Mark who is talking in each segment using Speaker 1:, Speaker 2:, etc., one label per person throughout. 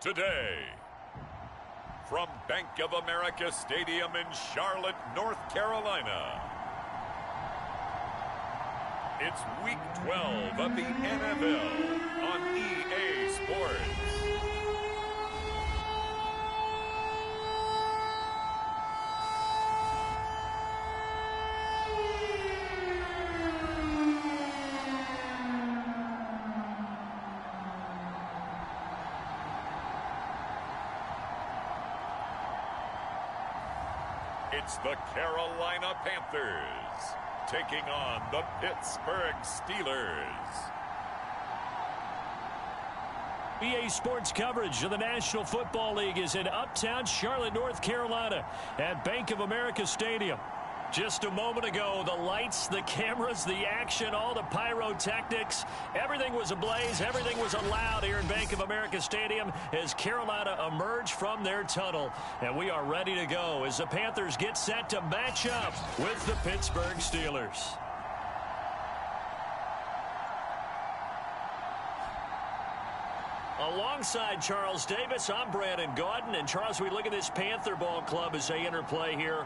Speaker 1: today. From Bank of America Stadium in Charlotte, North Carolina. It's Week 12 of the NFL on EA Sports. It's the Carolina Panthers taking on the Pittsburgh Steelers.
Speaker 2: EA Sports coverage of the National Football League is in uptown Charlotte, North Carolina at Bank of America Stadium. Just a moment ago, the lights, the cameras, the action, all the pyrotechnics, everything was ablaze, everything was allowed here in Bank of America Stadium as Carolina emerged from their tunnel. And we are ready to go as the Panthers get set to match up with the Pittsburgh Steelers. Alongside Charles Davis, I'm Brandon Gaudin. And Charles, we look at this Panther ball club as they enter play here.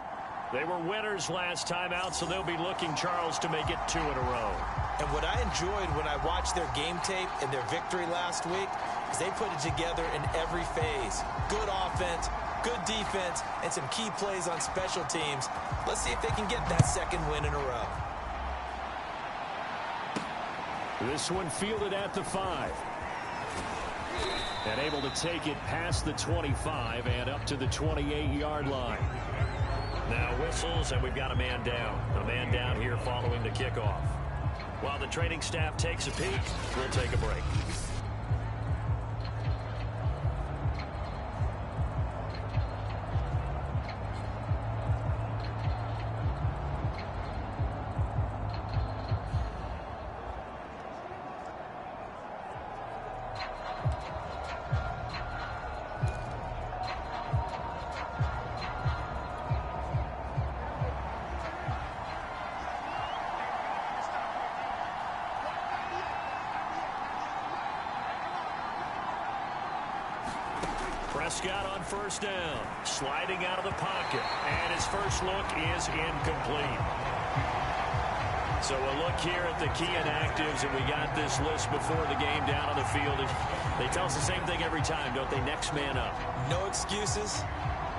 Speaker 2: They were winners last time out, so they'll be looking, Charles, to make it 2 in a row.
Speaker 3: And what I enjoyed when I watched their game tape and their victory last week is they put it together in every phase. Good offense, good defense, and some key plays on special teams. Let's see if they can get that second win in a row.
Speaker 2: This one fielded at the 5. And able to take it past the 25 and up to the 28-yard line. Now whistles, and we've got a man down. A man down here following the kickoff. While the training staff takes a peek, we'll take a break. Prescott on first down, sliding out of the pocket, and his first look is incomplete. So a look here at the key inactives, and we got this list before the game down on the field. They tell us the same thing every time, don't they? Next man up.
Speaker 3: No excuses.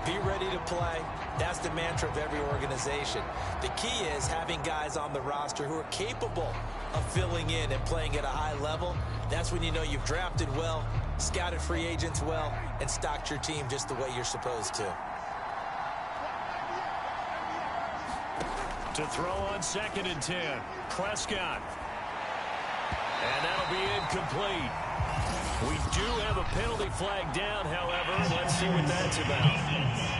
Speaker 3: Be ready to play. That's the mantra of every organization. The key is having guys on the roster who are capable of filling in and playing at a high level. That's when you know you've drafted well, scouted free agents well, and stocked your team just the way you're supposed to.
Speaker 2: To throw on 2nd and 10, Prescott. And that'll be incomplete. We do have a penalty flag down, however. Let's see what that's about.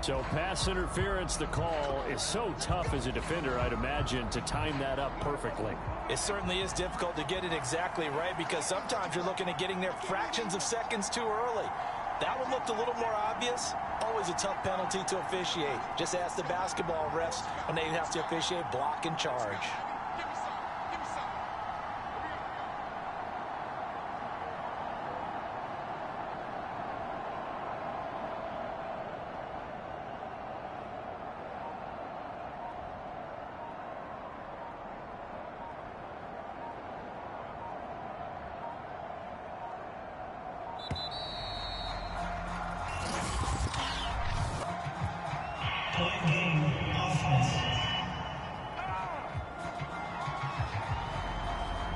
Speaker 2: So pass interference, the call is so tough as a defender, I'd imagine, to time that up perfectly.
Speaker 3: It certainly is difficult to get it exactly right because sometimes you're looking at getting there fractions of seconds too early. That one looked a little more obvious. Always a tough penalty to officiate. Just ask the basketball refs when they have to officiate block and charge.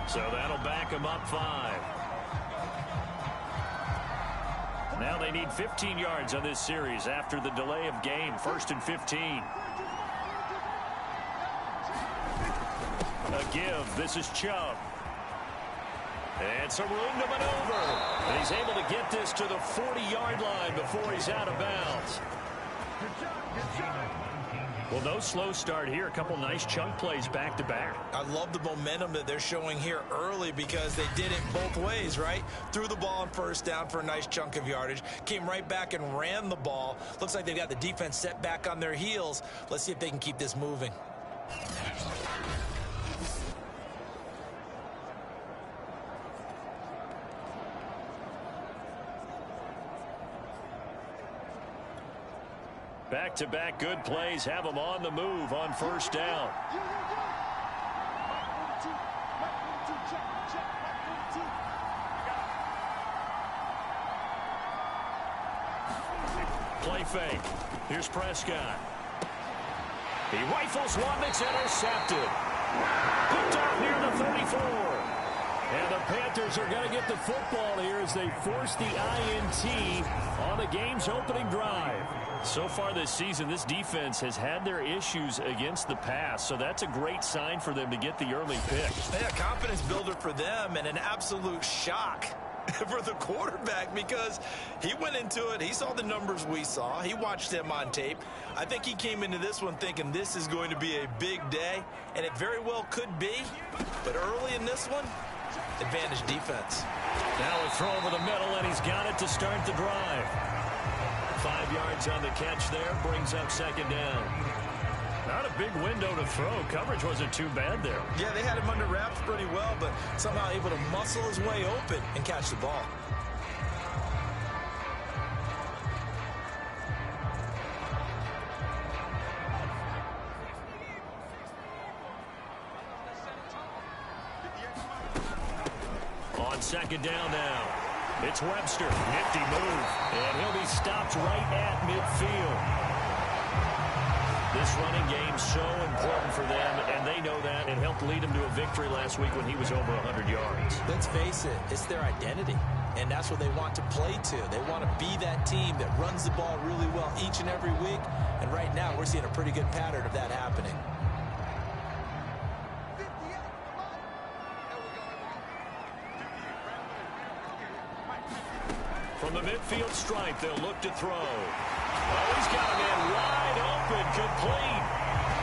Speaker 2: So that'll back them up 5. Now they need 15 yards on this series after the delay of game. 1st and 15. A give. This is Chubb. And some room to maneuver. And he's able to get this to the 40-yard line before he's out of bounds. Well, no slow start here. A couple nice chunk plays back-to-back.
Speaker 3: I love the momentum that they're showing here early because they did it both ways, right? Threw the ball on first down for a nice chunk of yardage. Came right back and ran the ball. Looks like they've got the defense set back on their heels. Let's see if they can keep this moving.
Speaker 2: Back-to-back good plays have them on the move on first down. Play fake. Here's Prescott. He rifles one that's intercepted. Picked up near the 34. And the Panthers are going to get the football here as they force the INT on the game's opening drive. So far this season, this defense has had their issues against the pass, so that's a great sign for them to get the early pick.
Speaker 3: Yeah, confidence builder for them and an absolute shock for the quarterback because he went into it. He saw the numbers we saw. He watched them on tape. I think he came into this one thinking this is going to be a big day, and it very well could be. But early in this one, advantage defense.
Speaker 2: Now a throw over the middle, and he's got it to start the drive. 5 yards on the catch there, brings up second down. Not a big window to throw. Coverage wasn't too bad there.
Speaker 3: Yeah, they had him under wraps pretty well, but somehow able to muscle his way open and catch the ball.
Speaker 2: On second down now. It's Webster. Nifty move. And he'll be stopped right at midfield. This running game so important for them, and they know that. It helped lead him to a victory last week when he was over 100 yards.
Speaker 3: Let's face it, it's their identity, and that's what they want to play to. They want to be that team that runs the ball really well each and every week, and right now we're seeing a pretty good pattern of that happening.
Speaker 2: From the midfield stripe, they'll look to throw. Oh, he's got a man wide open, complete.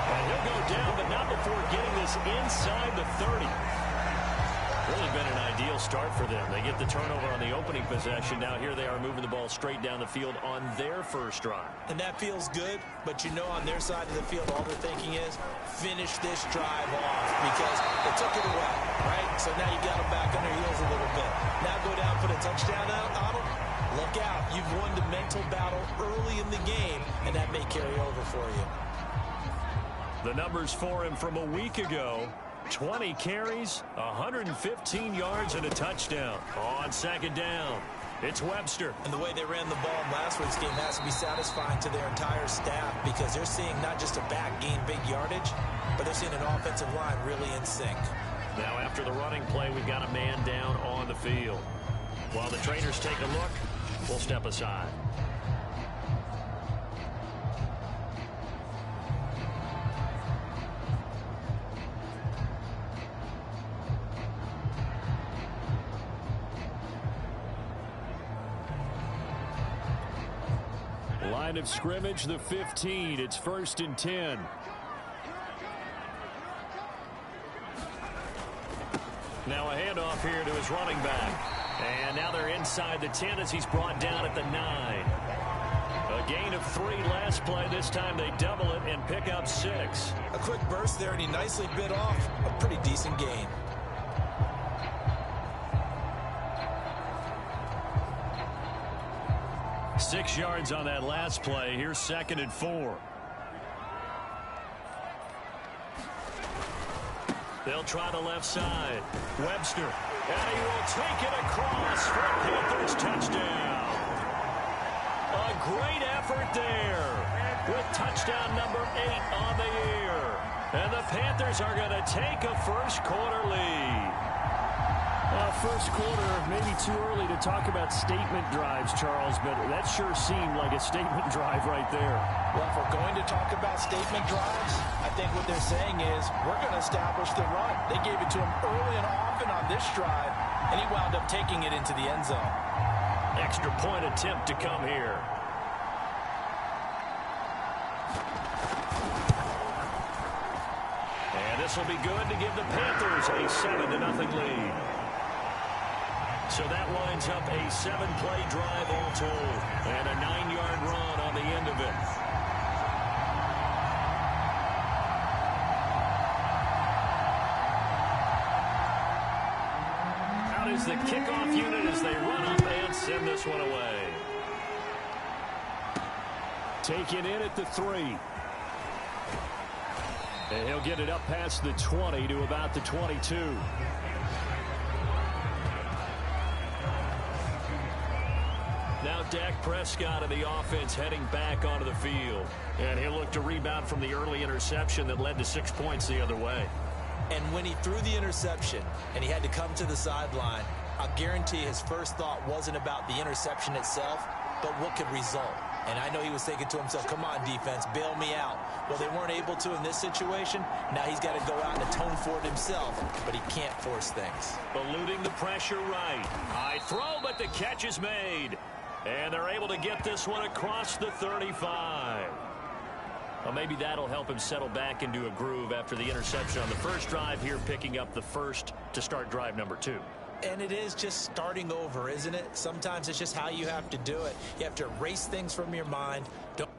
Speaker 2: And he'll go down, but not before getting this inside the 30. Really been an ideal start for them. They get the turnover on the opening possession. Now here they are moving the ball straight down the field on their first drive.
Speaker 3: And that feels good, but you know on their side of the field, all they're thinking is finish this drive off because they took it away, right? So now you got them back on their heels a little bit. Now go down, put a touchdown on them. Look out. You've won the mental battle early in the game, and that may carry over for you.
Speaker 2: The numbers for him from a week ago: 20 carries, 115 yards, and a touchdown. On second down, it's Webster.
Speaker 3: And the way they ran the ball in last week's game has to be satisfying to their entire staff because they're seeing not just a back gain big yardage, but they're seeing an offensive line really in sync.
Speaker 2: Now after the running play, we've got a man down on the field. While the trainers take a look, we'll step aside. Line of scrimmage, the 15. It's 1st and 10. Now a handoff here to his running back. And now they're inside the 10 as he's brought down at the 9. A gain of 3 last play. This time they double it and pick up 6.
Speaker 3: A quick burst there, and he nicely bit off a pretty decent gain.
Speaker 2: Six yards on that last play. Here's 2nd and 4. They'll try the left side. Webster. And he will take it across for a Panthers touchdown. A great effort there with touchdown number 8 on the year. And the Panthers are going to take a first quarter lead.
Speaker 4: First quarter, maybe too early to talk about statement drives, Charles, but that sure seemed like a statement drive right there.
Speaker 3: Well, if we're going to talk about statement drives, I think what they're saying is we're going to establish the run. They gave it to him early and often on this drive, and he wound up taking it into the end zone.
Speaker 2: Extra point attempt to come here. This will be good to give the Panthers a 7-0 lead. So that winds up a 7-play drive all told, and a 9-yard run on the end of it. Out is the kickoff unit as they run up and send this one away.
Speaker 4: Taken in at the 3. And he'll get it up past the 20 to about the 22.
Speaker 2: Now Dak Prescott of the offense heading back onto the field. And he'll look to rebound from the early interception that led to 6 points the other way.
Speaker 3: And when he threw the interception and he had to come to the sideline, I'll guarantee his first thought wasn't about the interception itself, but what could result. And I know he was thinking to himself, come on, defense, bail me out. Well, they weren't able to in this situation. Now he's got to go out and atone for it himself, but he can't force things.
Speaker 2: Eluding the pressure right. High throw, but the catch is made. And they're able to get this one across the 35. Well, maybe that'll help him settle back into a groove after the interception on the first drive here, picking up the first to start drive number 2.
Speaker 3: And it is just starting over, isn't it? Sometimes it's just how you have to do it. You have to erase things from your mind. Don't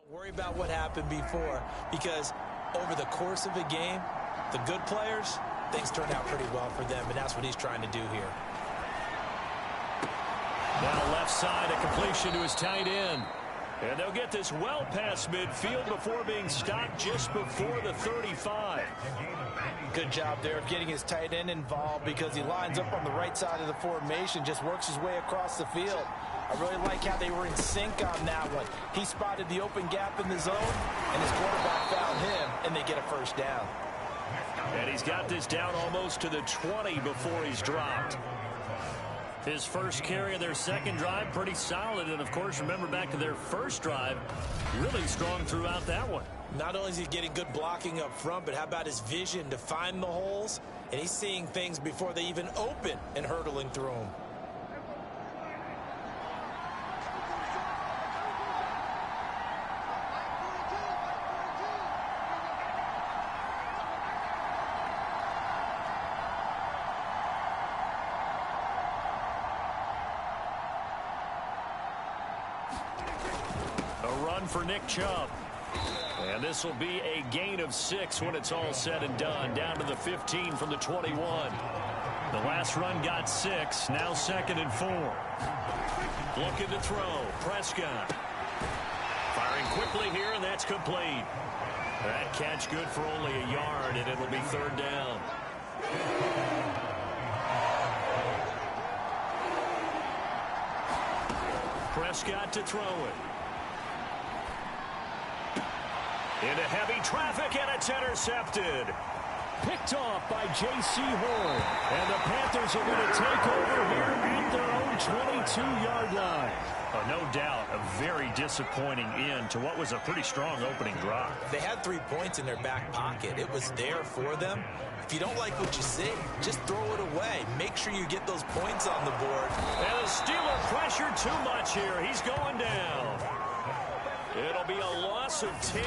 Speaker 3: Worry about what happened before, because over the course of a game, the good players, things turn out pretty well for them, and that's what he's trying to do here.
Speaker 2: Now left side, a completion to his tight end. And they'll get this well past midfield before being stopped just before the 35.
Speaker 3: Good job there of getting his tight end involved, because he lines up on the right side of the formation, just works his way across the field. I really like how they were in sync on that one. He spotted the open gap in the zone, and his quarterback found him, and they get a first down.
Speaker 2: And he's got this down almost to the 20 before he's dropped. His first carry of their second drive, pretty solid. And, of course, remember back to their first drive, really strong throughout that one.
Speaker 3: Not only is he getting good blocking up front, but how about his vision to find the holes? And he's seeing things before they even open and hurdling through them.
Speaker 2: For Nick Chubb. And this will be a gain of 6 when it's all said and done. Down to the 15 from the 21. The last run got 6. Now 2nd and 4. Looking to throw. Prescott. Firing quickly here, and that's complete. That catch good for only a yard, and it'll be 3rd down. Prescott to throw it. Into heavy traffic, and it's intercepted.
Speaker 4: Picked off by J.C. Horn. And the Panthers are going to take over here at their own 22-yard line.
Speaker 2: No doubt a very disappointing end to what was a pretty strong opening drive.
Speaker 3: They had 3 points in their back pocket. It was there for them. If you don't like what you see, just throw it away. Make sure you get those points on the board.
Speaker 2: And the Steeler pressure too much here. He's going down. It'll be a loss of 10.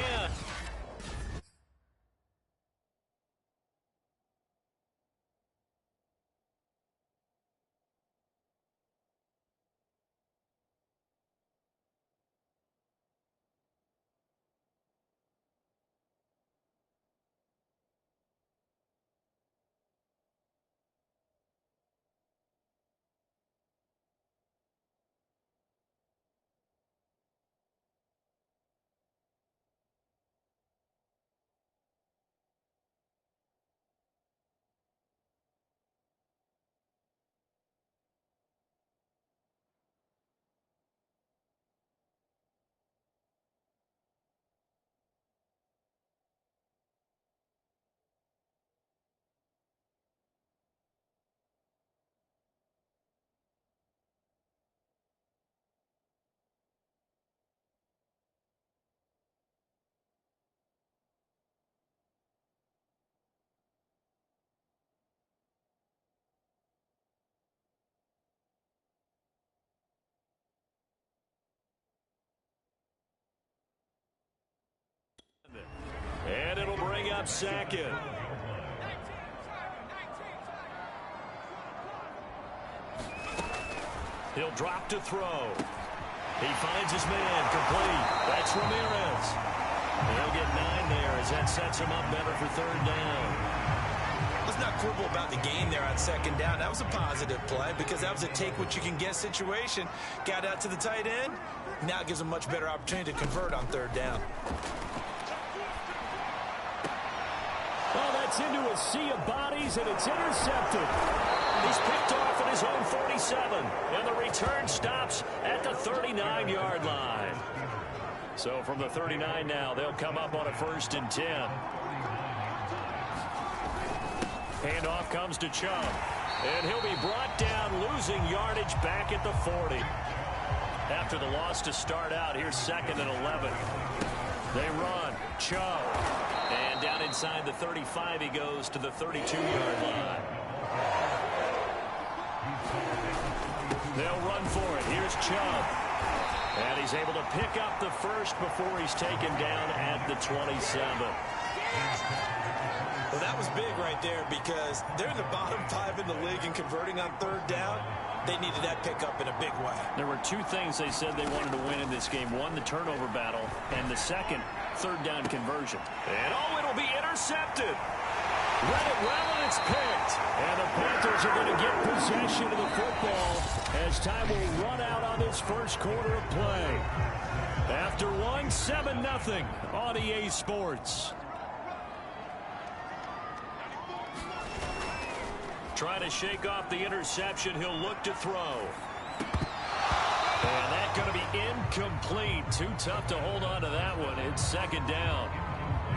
Speaker 2: And it'll bring up 2nd. He'll drop to throw. He finds his man, complete. That's Ramirez. They'll get 9 there as that sets him up better for 3rd down.
Speaker 3: Let's not quibble about the gain there on 2nd down. That was a positive play, because that was a take-what-you-can-get situation. Got out to the tight end. Now gives him a much better opportunity to convert on 3rd down.
Speaker 4: Well, that's into a sea of bodies, and it's intercepted.
Speaker 2: He's picked off at his own 47, and the return stops at the 39-yard line. So from the 39 now, they'll come up on a 1st and 10. Handoff comes to Chubb, and he'll be brought down, losing yardage back at the 40. After the loss to start out, here's 2nd and 11. They run. Chubb. And down inside the 35, he goes to the 32-yard line. They'll run for it. Here's Chubb. And he's able to pick up the 1st before he's taken down at the 27.
Speaker 3: Well, that was big right there, because they're in the bottom 5 in the league in converting on 3rd down. They needed that pickup in a big way.
Speaker 2: There were two things they said they wanted to win in this game. One, the turnover battle, and the second, third down conversion. And it'll be intercepted. Read it well, and it's picked. And the Panthers are going to get possession of the football as time will run out on this first quarter of play. After 7-0 on EA Sports. Trying to shake off the interception. He'll look to throw. And that's going to be incomplete. Too tough to hold on to that one. It's second down.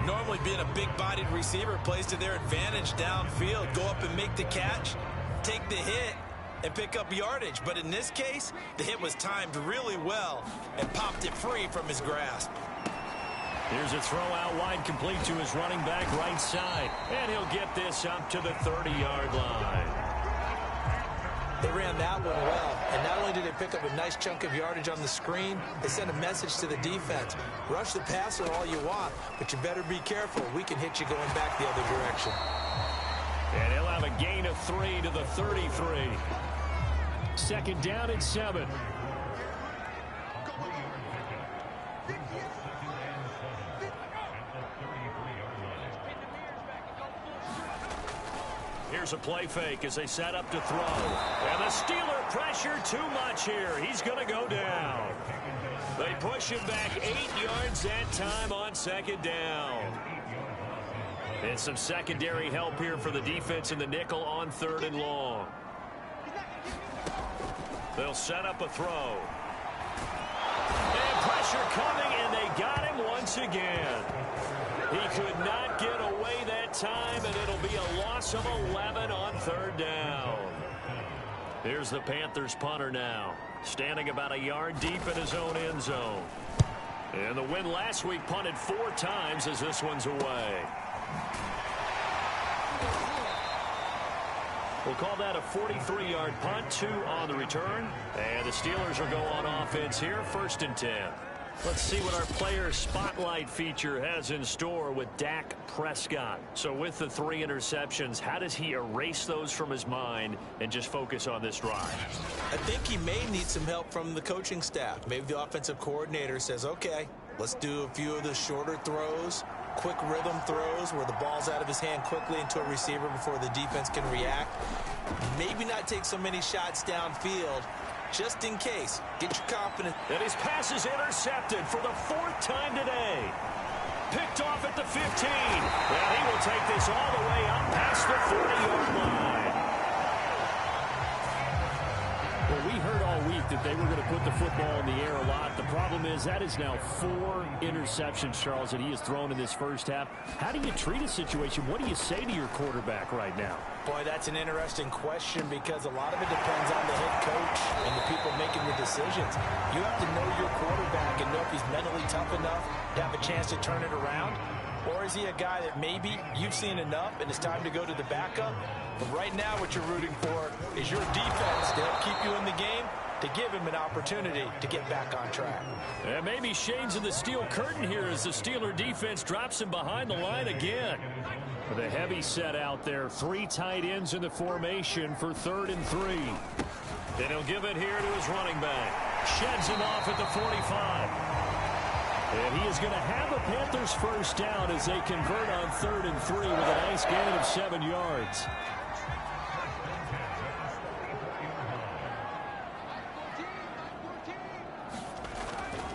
Speaker 3: Normally being a big-bodied receiver plays to their advantage downfield. Go up and make the catch, take the hit, and pick up yardage. But in this case, the hit was timed really well and popped it free from his grasp.
Speaker 2: Here's a throw out wide, complete to his running back right side. And he'll get this up to the 30-yard line.
Speaker 3: They ran that one well, and not only did they pick up a nice chunk of yardage on the screen, they sent a message to the defense. Rush the passer all you want, but you better be careful. We can hit you going back the other direction.
Speaker 2: And he'll have a gain of 3 to the 33. Second down and 7. Here's a play fake as they set up to throw. And the Steeler pressure too much here. He's going to go down. They push him back 8 yards that time on second down. And some secondary help here for the defense in the nickel on 3rd and long. They'll set up a throw. And pressure coming, and they got him once again. He could not get away that time, and it'll be a loss of 11 on 3rd down. Here's the Panthers punter now, standing about a yard deep in his own end zone. And the win last week punted 4 times as this one's away. We'll call that a 43-yard punt, 2 on the return. And the Steelers will go on offense here, 1st and 10. Let's see what our player spotlight feature has in store with Dak Prescott. So with the 3 interceptions, how does he erase those from his mind and just focus on this drive?
Speaker 3: I think he may need some help from the coaching staff. Maybe the offensive coordinator says, okay, let's do a few of the shorter throws, quick rhythm throws where the ball's out of his hand quickly into a receiver before the defense can react. Maybe not take so many shots downfield, just in case. Get your confidence.
Speaker 2: And his pass is intercepted for the 4th time today. Picked off at the 15. And he will take this all the way up past the 40-yard line. Well, we heard all week that they were going to put the football in the air a lot. The problem is that is now 4 interceptions, Charles, that he has thrown in this first half. How do you treat a situation? What do you say to your quarterback right now?
Speaker 3: Boy, that's an interesting question because a lot of it depends on the head coach and the people making the decisions. You have to know your quarterback and know if he's mentally tough enough to have a chance to turn it around. Or is he a guy that maybe you've seen enough and it's time to go to the backup? But right now what you're rooting for is your defense to help keep you in the game, to give him an opportunity to get back on track.
Speaker 2: And maybe shades of the steel curtain here as the Steeler defense drops him behind the line again. With a heavy set out there, 3 tight ends in the formation for 3rd and 3. Then he'll give it here to his running back. Sheds him off at the 45. And he is going to have a Panthers first down as they convert on 3rd and 3 with a nice gain of 7 yards.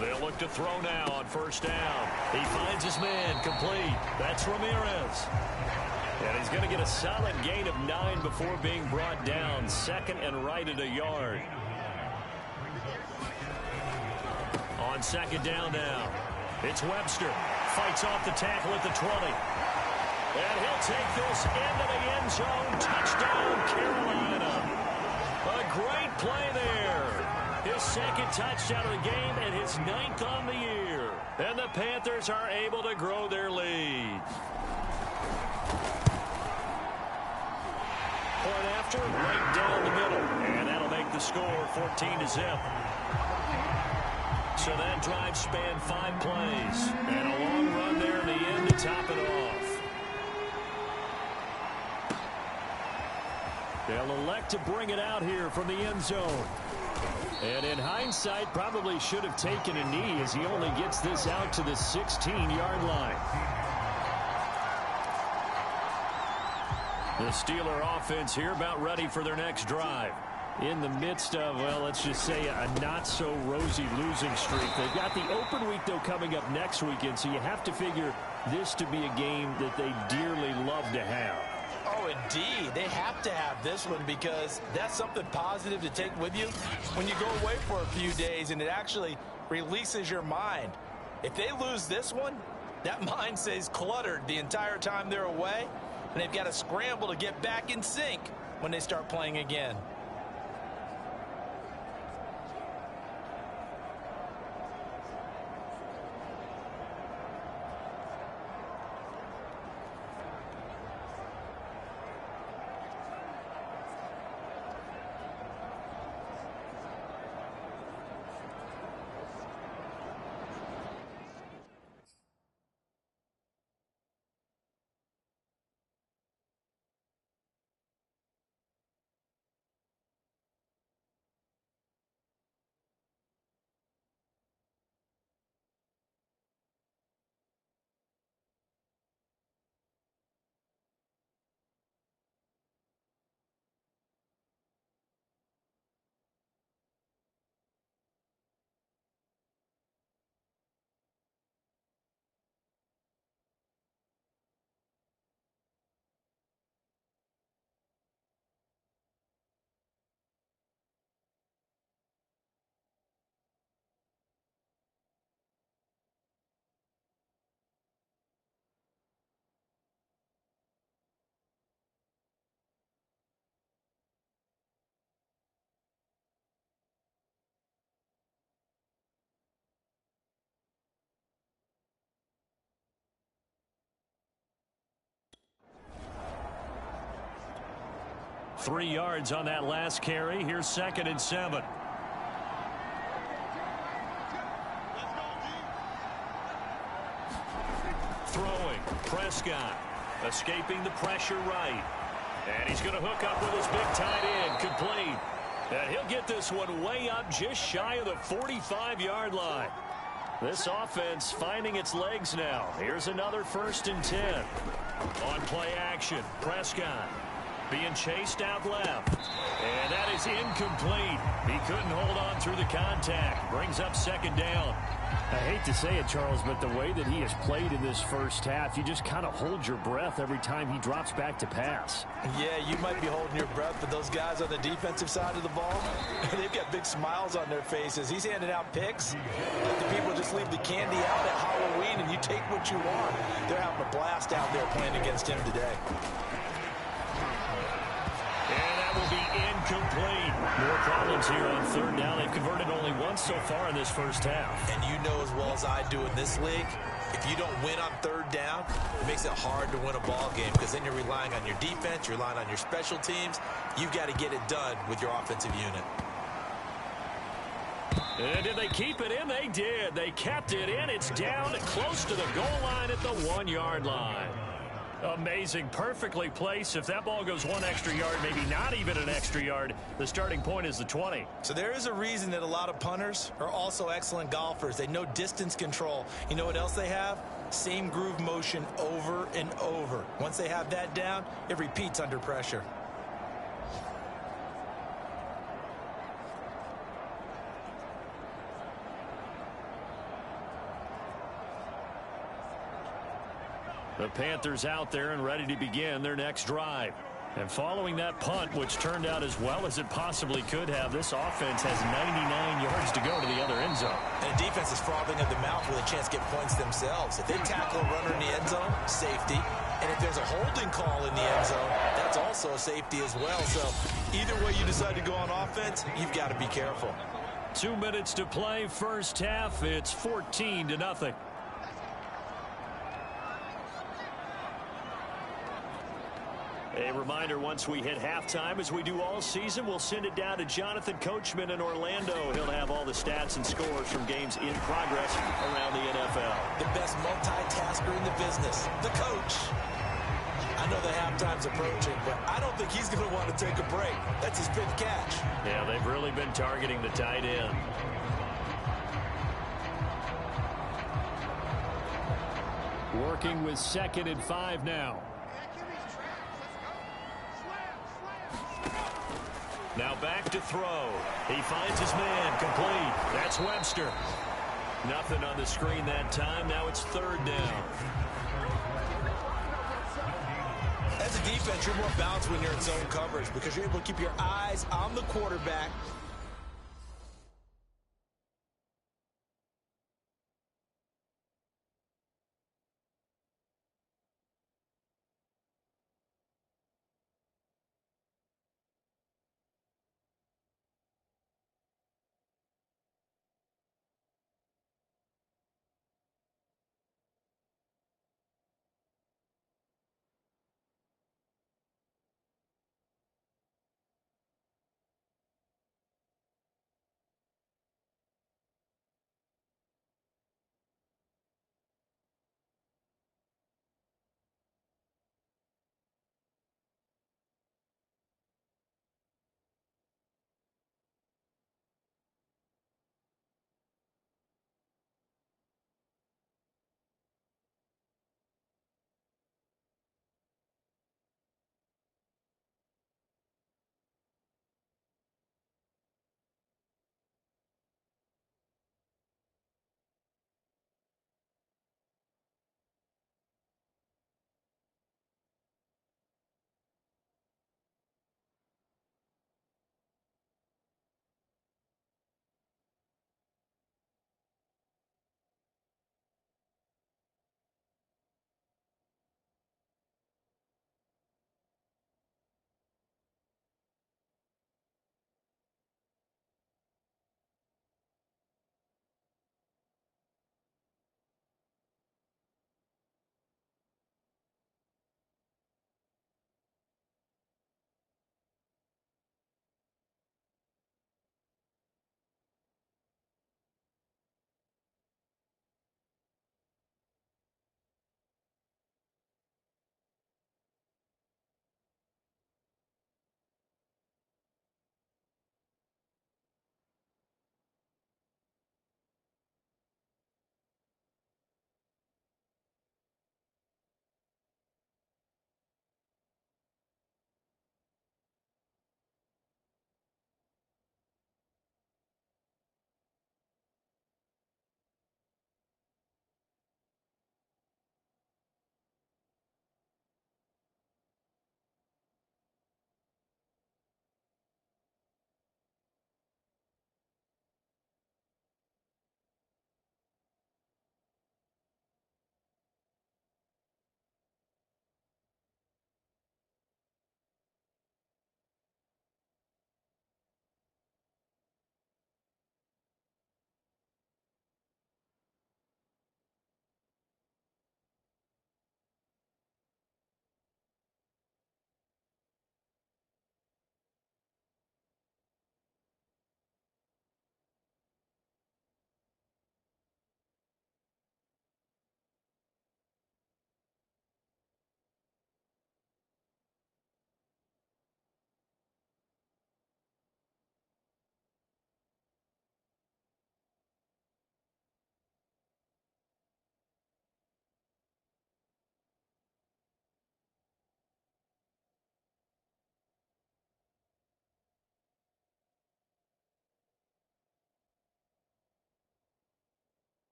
Speaker 2: They'll look to throw now on 1st down. He finds his man, complete. That's Ramirez. And he's going to get a solid gain of 9 before being brought down. 2nd and right at a yard. On 2nd down now. It's Webster. Fights off the tackle at the 20. And he'll take this into the end zone. Touchdown, Carolina. A great play there. His 2nd touchdown of the game and his 9th on the year. And the Panthers are able to grow their lead. Point after, right down the middle. And that'll make the score 14-0. So that drive spanned 5 plays. And a long run there in the end to top it off. They'll elect to bring it out here from the end zone. And in hindsight, probably should have taken a knee as he only gets this out to the 16-yard line. The Steeler offense here about ready for their next drive. In the midst of, well, let's just say a not-so-rosy losing streak. They've got the open week, though, coming up next weekend, so you have to figure this to be a game that they dearly love to have.
Speaker 3: Oh, indeed. They have to have this one because that's something positive to take with you when you go away for a few days, and it actually releases your mind. If they lose this one, that mind stays cluttered the entire time they're away, and they've got to scramble to get back in sync when they start playing again.
Speaker 2: Three yards on that last carry. Here's 2nd and 7. Throwing. Prescott. Escaping the pressure right. And he's going to hook up with his big tight end. Complete. And he'll get this one way up just shy of the 45-yard line. This offense finding its legs now. Here's another 1st and 10. On play action. Prescott. Being chased out left. And that is incomplete. He couldn't hold on through the contact. Brings up 2nd down.
Speaker 4: I hate to say it, Charles, but the way that he has played in this first half, you just kind of hold your breath every time he drops back to pass.
Speaker 3: Yeah, you might be holding your breath, but those guys on the defensive side of the ball, they've got big smiles on their faces. He's handing out picks. Let the people just leave the candy out at Halloween, and you take what you want. They're having a blast out there playing against him today.
Speaker 2: And that will be incomplete. More problems here on 3rd down. They've converted only once so far in this first half.
Speaker 3: And you know as well as I do in this league, if you don't win on 3rd down, it makes it hard to win a ball game because then you're relying on your defense, you're relying on your special teams. You've got to get it done with your offensive unit.
Speaker 2: And did they keep it in? They did. They kept it in. It's down close to the goal line at the 1-yard line. Amazing. Perfectly placed. If that ball goes 1 extra yard, maybe not even an extra yard, the starting point is the 20.
Speaker 3: So there is a reason that a lot of punters are also excellent golfers. They know distance control. You know what else they have? Same groove motion over and over. Once they have that down, it repeats under pressure.
Speaker 2: The Panthers out there and ready to begin their next drive. And following that punt, which turned out as well as it possibly could have, this offense has 99 yards to go to the other end zone.
Speaker 3: And the defense is frothing at the mouth with a chance to get points themselves. If they tackle a runner in the end zone, safety. And if there's a holding call in the end zone, that's also a safety as well. So either way you decide to go on offense, you've got to be careful.
Speaker 2: 2 minutes to play, first half. It's 14-0. A reminder, once we hit halftime, as we do all season, we'll send it down to Jonathan Coachman in Orlando. He'll have all the stats and scores from games in progress around the NFL.
Speaker 3: The best multitasker in the business, the coach. I know the halftime's approaching, but I don't think he's going to want to take a break. That's his fifth catch.
Speaker 2: Yeah, they've really been targeting the tight end.
Speaker 4: Working with 2nd and 5 now.
Speaker 2: Now back to throw. He finds his man, complete. That's Webster. Nothing on the screen that time. Now it's 3rd down.
Speaker 3: As a defense, you're more balanced when you're in zone coverage because you're able to keep your eyes on the quarterback.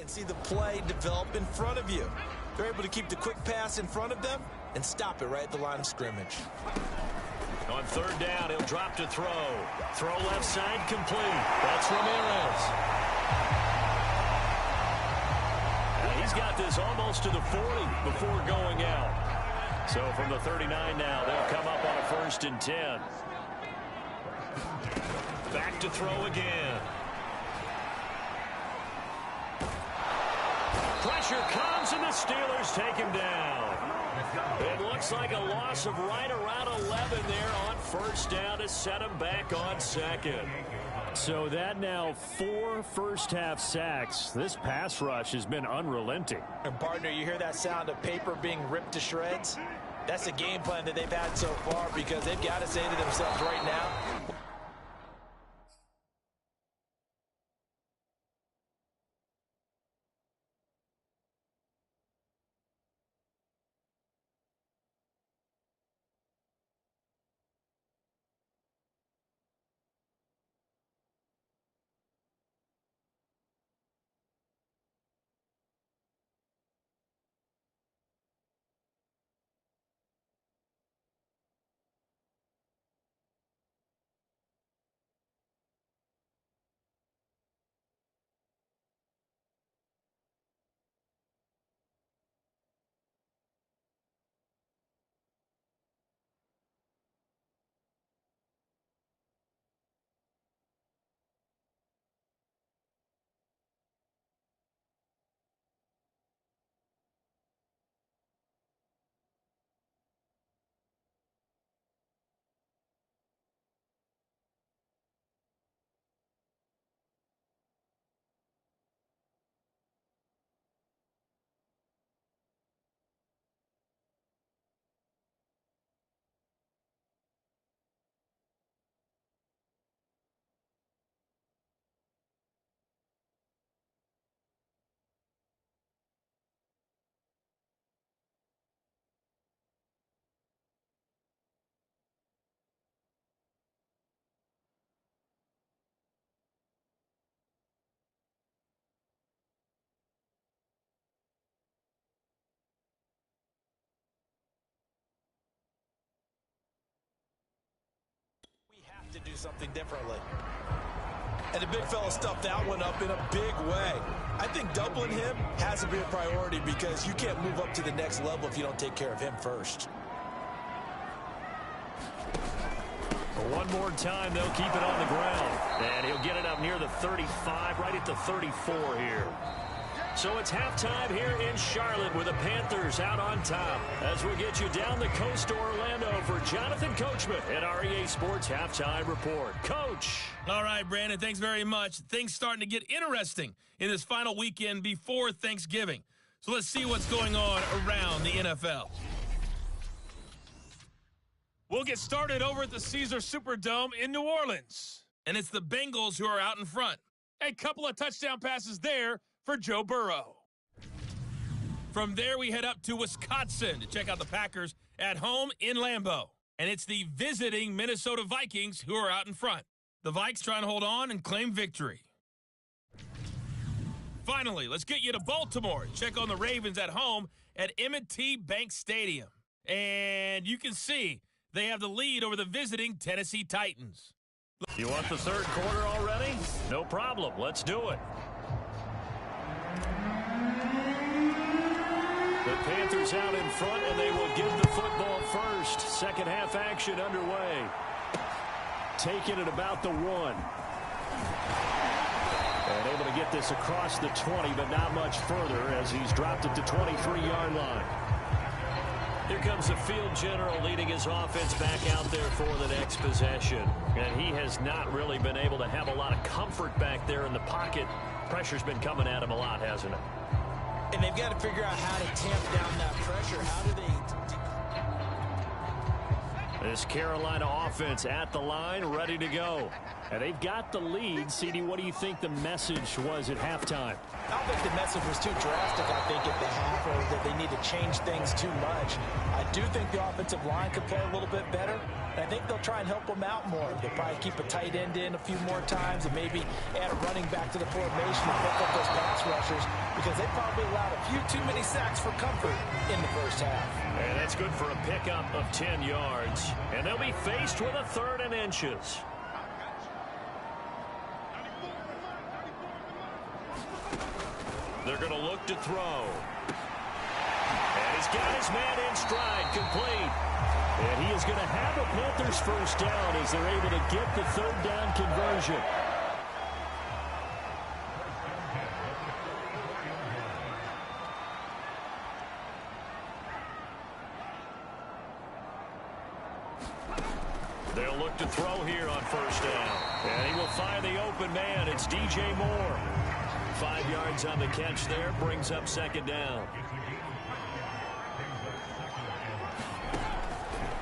Speaker 3: can't see the play develop in front of you. They're able to keep the quick pass in front of them and stop it right at the line of scrimmage.
Speaker 2: On third down, he'll drop to throw. Throw left side complete. That's Ramirez. He's got this almost to the 40 before going out. So from the 39 now, they'll come up on a 1st and 10. Back to throw again. Pressure comes, and the Steelers take him down. It looks like a loss of right around 11 there on 1st down to set him back on 2nd.
Speaker 4: So that now 4 first-half sacks. This pass rush has been unrelenting.
Speaker 3: And partner, you hear that sound of paper being ripped to shreds? That's a game plan that they've had so far, because they've got to say to themselves right now, to do something differently. And the big fella stuffed that one up in a big way. I think doubling him has to be a priority, because you can't move up to the next level if you don't take care of him first.
Speaker 2: One more time, they'll keep it on the ground. And he'll get it up near the 35, right at the 34 here. So it's halftime here in Charlotte with the Panthers out on top. As we get you down the coast to Orlando for Jonathan Coachman at our EA Sports Halftime Report. Coach.
Speaker 5: All right, Brandon, thanks very much. Things starting to get interesting in this final weekend before Thanksgiving. So let's see what's going on around the NFL. We'll get started over at the Caesar Superdome in New Orleans. And it's the Bengals who are out in front. A couple of touchdown passes there for Joe Burrow. From there, we head up to Wisconsin to check out the Packers at home in Lambeau. And it's the visiting Minnesota Vikings who are out in front. The Vikes trying to hold on and claim victory. Finally, let's get you to Baltimore. Check on the Ravens at home at M&T Bank Stadium. And you can see they have the lead over the visiting Tennessee Titans.
Speaker 2: You want the third quarter already? No problem. Let's do it. The Panthers out in front, and they will give the football first. Second half action underway. Taking it about the 1. And able to get this across the 20, but not much further as he's dropped it to 23-yard line. Here comes the field general leading his offense back out there for the next possession. And he has not really been able to have a lot of comfort back there in the pocket. Pressure's been coming at him a lot, hasn't it?
Speaker 3: And they've got to figure out how to tamp down that pressure. How do they...
Speaker 2: This Carolina offense at the line, ready to go.
Speaker 4: And they've got the lead. CD, what do you think the message was at halftime?
Speaker 3: I don't think the message was too drastic, I think, at the half, or that they need to change things too much. I do think the offensive line could play a little bit better, and I think they'll try and help them out more. They'll probably keep a tight end in a few more times and maybe add a running back to the formation to pick up those pass rushers, because they probably allowed a few too many sacks for comfort in the first half.
Speaker 2: And that's good for a pickup of 10 yards. And they'll be faced with a 3rd and inches. They're going to look to throw. And he's got his man in stride, complete. And he is going to have a Panthers first down as they're able to get the 3rd down conversion. They'll look to throw here on first down. And he will find the open man. It's DJ Moore. 5 yards on the catch there, brings up 2nd down.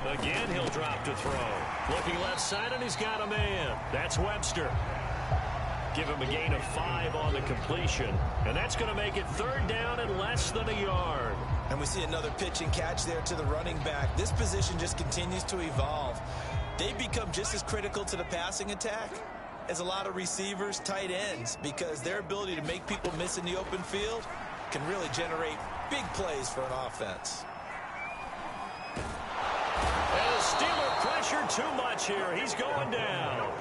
Speaker 2: Again, he'll drop to throw. Looking left side, and he's got a man. That's Webster. Give him a gain of 5 on the completion. And that's going to make it 3rd down and less than a yard.
Speaker 3: And we see another pitch and catch there to the running back. This position just continues to evolve. They become just as critical to the passing attack as a lot of receivers, tight ends, because their ability to make people miss in the open field can really generate big plays for an offense.
Speaker 2: And the Steeler pressure too much here. He's going down.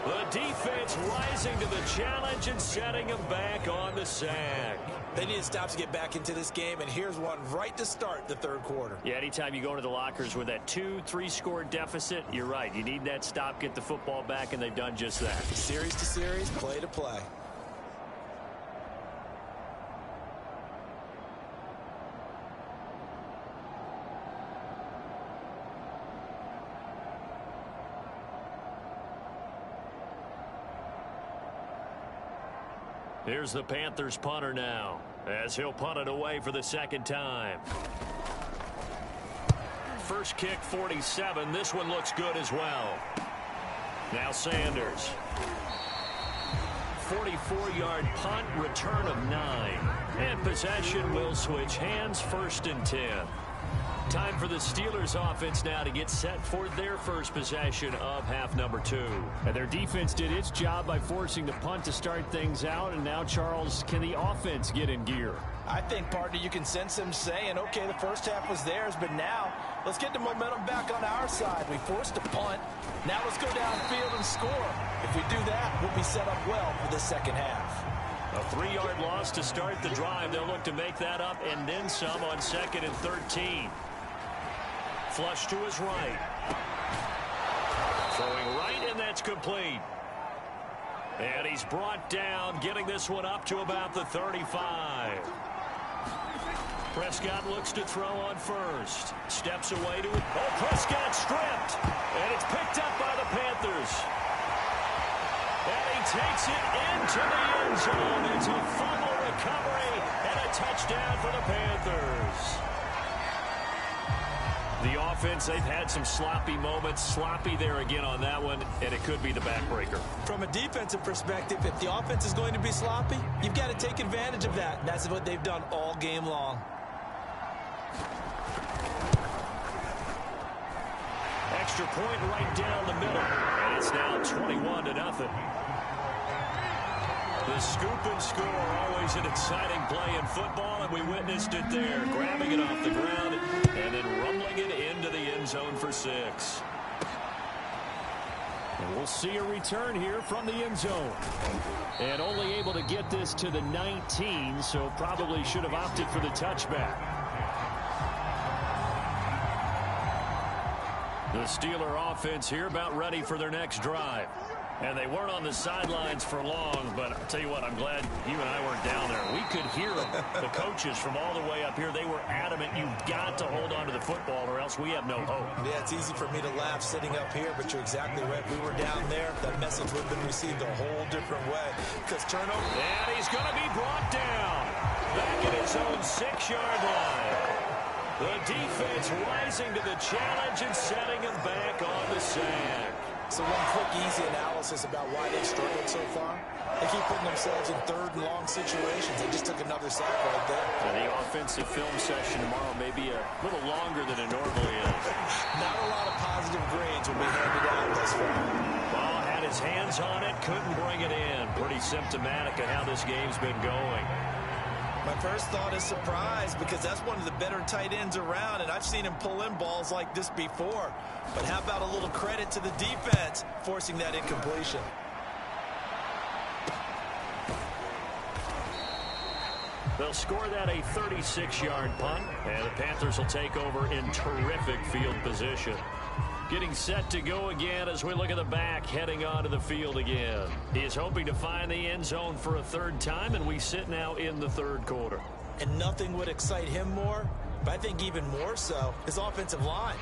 Speaker 2: The defense rising to the challenge and setting him back on the sack.
Speaker 3: They need to stop to get back into this game, and here's one right to start the 3rd quarter.
Speaker 2: Yeah, anytime you go into the lockers with that 2-3 score deficit, you're right. You need that stop, get the football back, and they've done just that.
Speaker 3: Series to series, play to play.
Speaker 2: Here's the Panthers punter now, as he'll punt it away for the 2nd time. First kick, 47. This one looks good as well. Now Sanders. 44-yard punt, return of 9. And possession will switch hands, 1st and 10. Time for the Steelers offense now to get set for their first possession of half number 2.
Speaker 4: And their defense did its job by forcing the punt to start things out. And now, Charles, can the offense get in gear?
Speaker 3: I think, partner, you can sense them saying, okay, the first half was theirs, but now let's get the momentum back on our side. We forced a punt. Now let's go downfield and score. If we do that, we'll be set up well for the 2nd half.
Speaker 2: A 3-yard loss to start the drive. They'll look to make that up and then some on 2nd and 13. Flush to his right. Throwing right, and that's complete. And he's brought down, getting this one up to about the 35. Prescott looks to throw on first. Steps away to it. Oh, Prescott stripped. And it's picked up by the Panthers. And he takes it into the end zone. It's a fumble recovery and a touchdown for the Panthers. The offense, they've had some sloppy moments. Sloppy there again on that one, and it could be the backbreaker.
Speaker 3: From a defensive perspective, if the offense is going to be sloppy, you've got to take advantage of that. And that's what they've done all game long.
Speaker 2: Extra point right down the middle, and it's now 21-0. The scoop and score, always an exciting play in football, and we witnessed it there, grabbing it off the ground and then rumbling it into the end zone for 6.
Speaker 4: And we'll see a return here from the end zone. And only able to get this to the 19, so probably should have opted for the touchback. The Steeler offense here about ready for their next drive. And they weren't on the sidelines for long, but I'll tell you what, I'm glad you and I weren't down there. We could hear them, the coaches from all the way up here. They were adamant, you've got to hold on to the football or else we have no hope.
Speaker 3: Yeah, it's easy for me to laugh sitting up here, but you're exactly right. If we were down there, that message would have been received a whole different way. Because turnover.
Speaker 2: And he's going to be brought down back at his own 6-yard line. The defense rising to the challenge and setting him back on the sack.
Speaker 3: So one quick, easy analysis about why they've struggled so far. They keep putting themselves in third and long situations. They just took another sack right there.
Speaker 4: The offensive film session tomorrow may be a little longer than it normally is.
Speaker 3: Not a lot of positive grades will be handed out thus far.
Speaker 2: Ball had his hands on it, couldn't bring it in. Pretty symptomatic of how this game's been going.
Speaker 3: My first thought is surprise, because that's one of the better tight ends around, and I've seen him pull in balls like this before. But how about a little credit to the defense forcing that incompletion?
Speaker 2: They'll score that a 36-yard punt, and the Panthers will take over in terrific field position. Getting set to go again as we look at the back heading onto the field again. He is hoping to find the end zone for a third time, and we sit now in the third quarter.
Speaker 3: And nothing would excite him more, but I think even more so, his offensive line.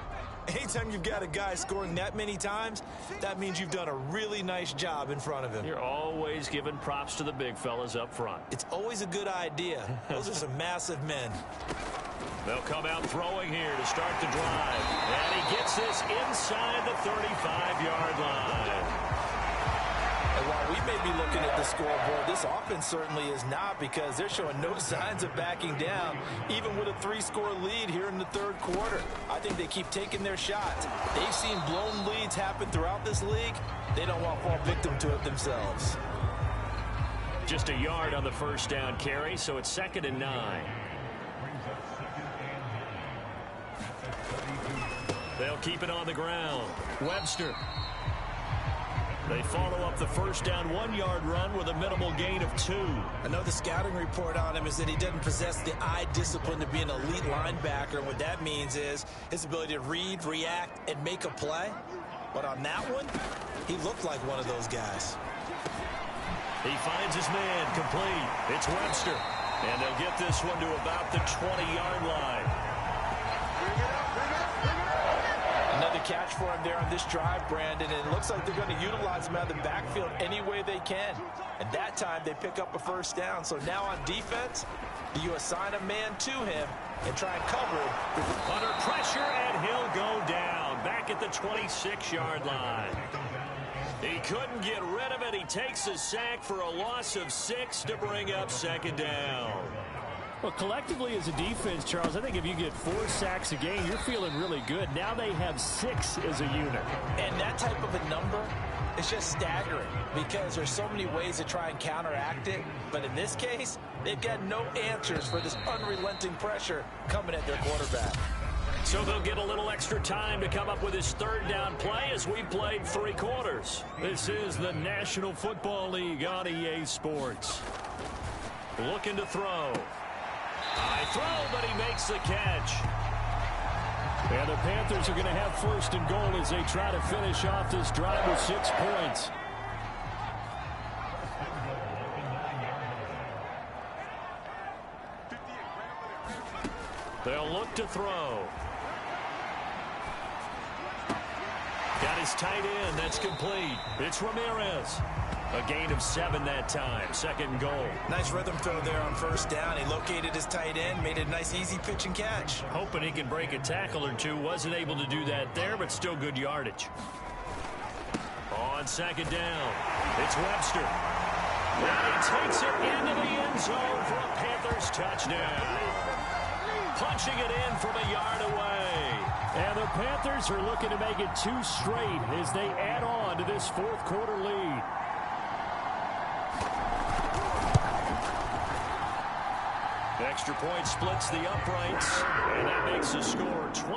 Speaker 3: Anytime you've got a guy scoring that many times, that means you've done a really nice job in front of him.
Speaker 2: You're always giving props to the big fellas up front.
Speaker 3: It's always a good idea. Those are some massive men.
Speaker 2: They'll come out throwing here to start the drive. And he gets this inside the 35-yard line.
Speaker 3: And while we may be looking at the scoreboard, this offense certainly is not, because they're showing no signs of backing down, even with a 3-score lead here in the third quarter. I think they keep taking their shots. They've seen blown leads happen throughout this league. They don't want to fall victim to it themselves.
Speaker 2: Just a yard on the first down carry, so it's 2nd and 9. They'll keep it on the ground. Webster. They follow up the first down 1-yard run with a minimal gain of 2.
Speaker 3: I know the scouting report on him is that he doesn't possess the eye discipline to be an elite linebacker. What that means is his ability to read, react, and make a play. But on that one, he looked like one of those guys.
Speaker 2: He finds his man complete. It's Webster. And they'll get this one to about the 20-yard line.
Speaker 3: Another catch for him there on this drive, Brandon, and it looks like they're going to utilize him out of the backfield any way they can. And that time, they pick up a first down. So now on defense, do you assign a man to him and try and cover him?
Speaker 2: Under pressure, and he'll go down. Back at the 26-yard line. He couldn't get rid of it. He takes a sack for a loss of 6 to bring up 2nd down.
Speaker 4: Well, collectively as a defense, Charles, I think if you get 4 sacks a game, you're feeling really good. Now they have 6 as a unit.
Speaker 3: And that type of a number is just staggering, because there's so many ways to try and counteract it. But in this case, they've got no answers for this unrelenting pressure coming at their quarterback.
Speaker 2: So they'll get a little extra time to come up with his third down play as we played 3 quarters. This is the National Football League on EA Sports. Looking to throw. High throw, but he makes the catch.
Speaker 4: And the Panthers are going to have 1st and goal as they try to finish off this drive with 6 points.
Speaker 2: They'll look to throw. Got his tight end. That's complete. It's Ramirez. A gain of 7 that time. 2nd and goal.
Speaker 3: Nice rhythm throw there on first down. He located his tight end, made it a nice easy pitch and catch.
Speaker 2: Hoping he can break a tackle or two. Wasn't able to do that there, but still good yardage. On 2nd down, it's Webster. And he takes it into the end zone for a Panthers touchdown. Punching it in from a yard away.
Speaker 4: And the Panthers are looking to make it 2 straight as they add on to this 4th quarter lead.
Speaker 2: Extra point splits the uprights, and that makes the score 28-0.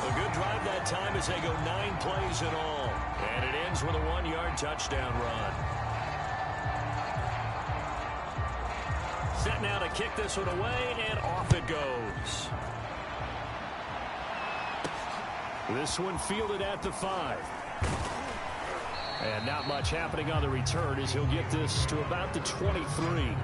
Speaker 2: A good drive that time as they go 9 plays in all. And it ends with a 1-yard touchdown run. Set now to kick this one away, and off it goes.
Speaker 4: This one fielded at the 5. And not much happening on the return as he'll get this to about the 23.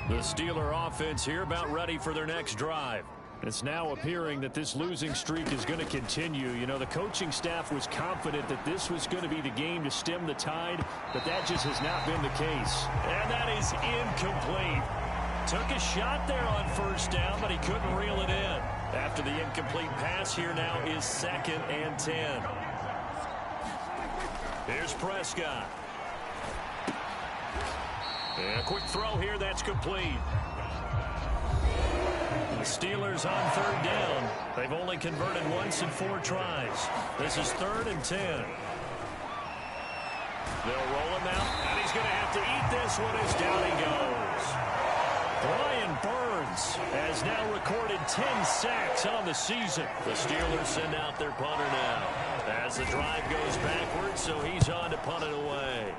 Speaker 2: The Steeler offense here about ready for their next drive. It's now appearing that this losing streak is going to continue. You know, the coaching staff was confident that this was going to be the game to stem the tide, but that just has not been the case. And that is incomplete. Took a shot there on first down, but he couldn't reel it in. After the incomplete pass, here now is 2nd and 10. Here's Prescott. And a quick throw here, that's complete. The Steelers on 3rd down. They've only converted once in 4 tries. This is 3rd and 10. They'll roll him out, and he's going to have to eat this one as down he goes. Brian Burns has now recorded 10 sacks on the season. The Steelers send out their punter now as the drive goes backwards, so he's on to punt it away.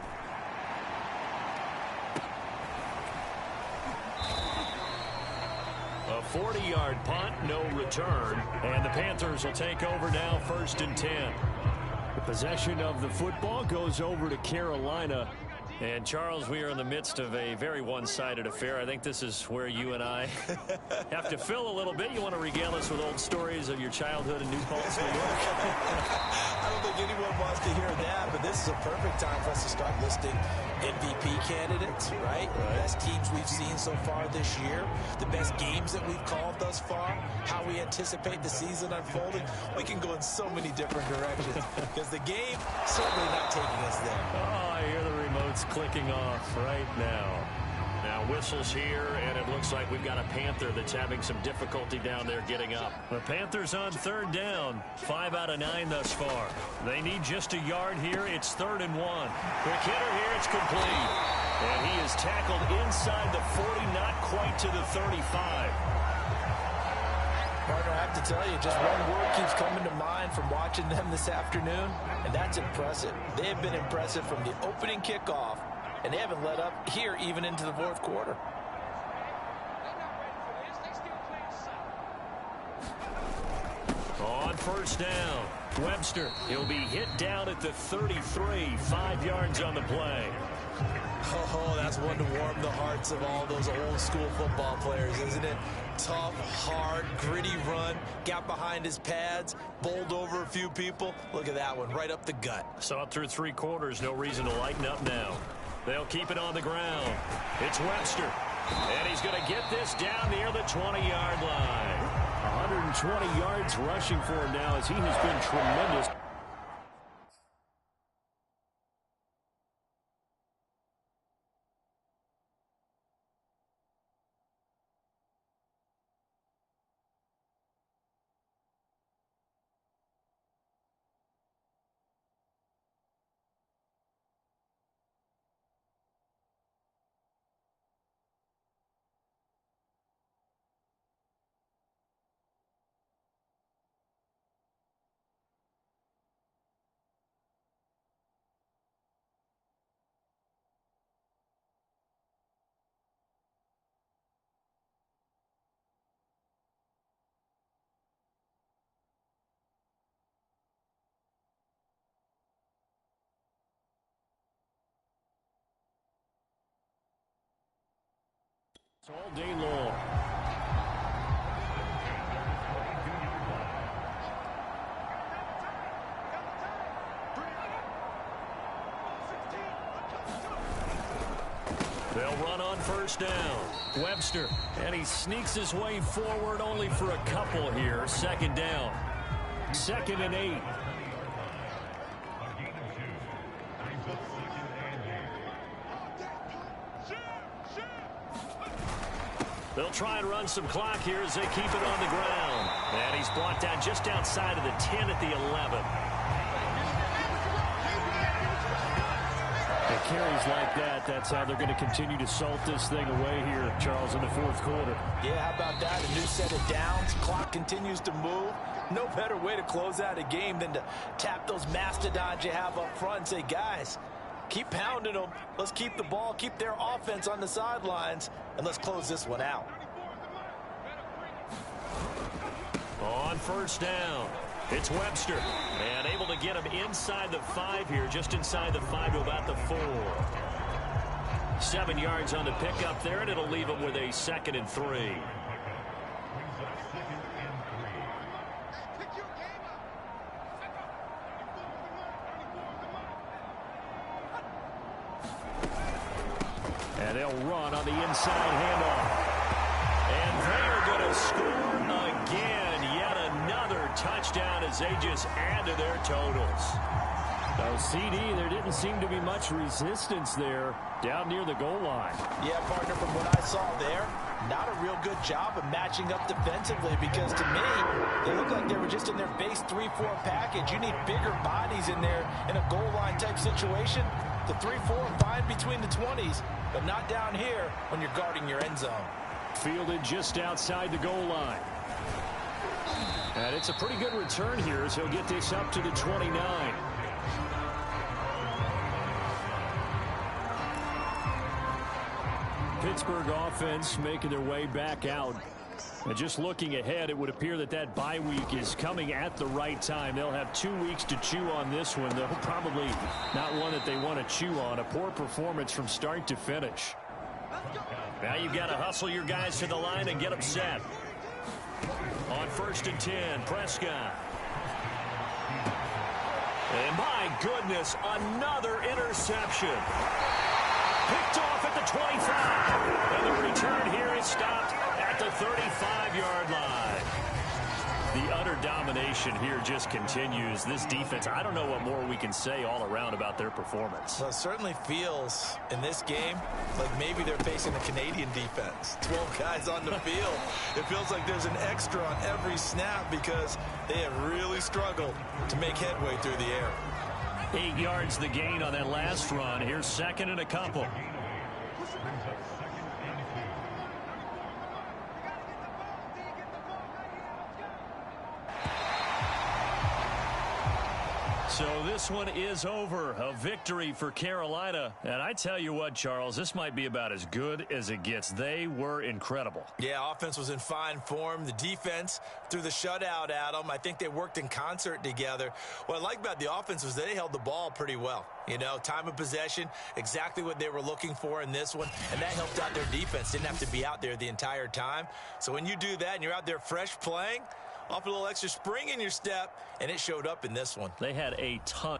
Speaker 2: A 40-yard punt, no return, and the Panthers will take over now 1st and 10. The possession of the football goes over to Carolina. And, Charles, we are in the midst of a very one-sided affair. I think this is where you and I have to fill a little bit. You want to regale us with old stories of your childhood in New Paltz, New York?
Speaker 3: I don't think anyone wants to hear that, but this is a perfect time for us to start listing MVP candidates, right? The best teams we've seen so far this year, the best games that we've called thus far, how we anticipate the season unfolding. We can go in so many different directions because the game certainly not taking us there.
Speaker 2: Oh, I hear the remote's clicking off right now. Now whistles here, and it looks like we've got a Panther that's having some difficulty down there getting up. The Panthers on 3rd down, 5 out of 9 thus far. They need just a yard here. It's 3rd and 1. Quick hitter here, it's complete. And he is tackled inside the 40, not quite to the 35.
Speaker 3: Partner, I have to tell you, just one word keeps coming to mind from watching them this afternoon, and that's impressive. They have been impressive from the opening kickoff, and they haven't let up here even into the 4th quarter.
Speaker 2: On 1st down, Webster. He'll be hit down at the 33, 5 yards on the play.
Speaker 3: Oh, that's one to warm the hearts of all those old school football players, isn't it? Tough, hard, gritty run, got behind his pads, bowled over a few people. Look at that one, right up the gut.
Speaker 2: Saw it through 3 quarters, no reason to lighten up now. They'll keep it on the ground. It's Webster, and he's going to get this down near the 20-yard line. 120 yards rushing for him now as he has been tremendous. All day long. They'll run on 1st down. Webster, and he sneaks his way forward only for a couple here. 2nd down. 2nd and 8. They'll try and run some clock here as they keep it on the ground. And he's brought down just outside of the 10 at the 11. At carries like that, that's how they're going to continue to salt this thing away here, Charles, in the 4th quarter.
Speaker 3: Yeah, how about that? A new set of downs. Clock continues to move. No better way to close out a game than to tap those mastodons you have up front and say, guys, keep pounding them. Let's keep the ball, keep their offense on the sidelines, and let's close this one out.
Speaker 2: On 1st down, it's Webster. And able to get him inside the 5 here, just inside the 5 to about the 4. 7 yards on the pickup there, and it'll leave him with a 2nd and 3. And they'll run on the inside handoff. will score again. Yet another touchdown as they just add to their totals.
Speaker 4: So, CD, there didn't seem to be much resistance there down near the goal line.
Speaker 3: Yeah, partner, from what I saw there, not a real good job of matching up defensively because, to me, they looked like they were just in their base 3-4 package. You need bigger bodies in there in a goal line type situation. The 3-4 fine between the 20s, but not down here when you're guarding your end zone.
Speaker 2: Fielded just outside the goal line. And it's a pretty good return here as he'll get this up to the 29. Pittsburgh offense making their way back out. And just looking ahead, it would appear that that bye week is coming at the right time. They'll have 2 weeks to chew on this one, though probably not one that they want to chew on. A poor performance from start to finish. Now you've got to hustle your guys to the line and get them set. On 1st and 10, Prescott. And my goodness, another interception. Picked off at the 25. And the return here is stopped at the 35-yard line. The utter domination here just continues. This defense, I don't know what more we can say all around about their performance.
Speaker 3: Well, it certainly feels in this game like maybe they're facing a Canadian defense. 12 guys on the field. It feels like there's an extra on every snap because they have really struggled to make headway through the air.
Speaker 2: 8 yards the gain on that last run. Here's 2nd and a couple. So this one is over. A victory for Carolina. And I tell you what, Charles, this might be about as good as it gets. They were incredible.
Speaker 3: Yeah, offense was in fine form. The defense threw the shutout at them. I think they worked in concert together. What I like about the offense was they held the ball pretty well. You know, time of possession, exactly what they were looking for in this one. And that helped out their defense. Didn't have to be out there the entire time. So when you do that and you're out there fresh playing, off a little extra spring in your step, and it showed up in this one.
Speaker 2: They had a ton.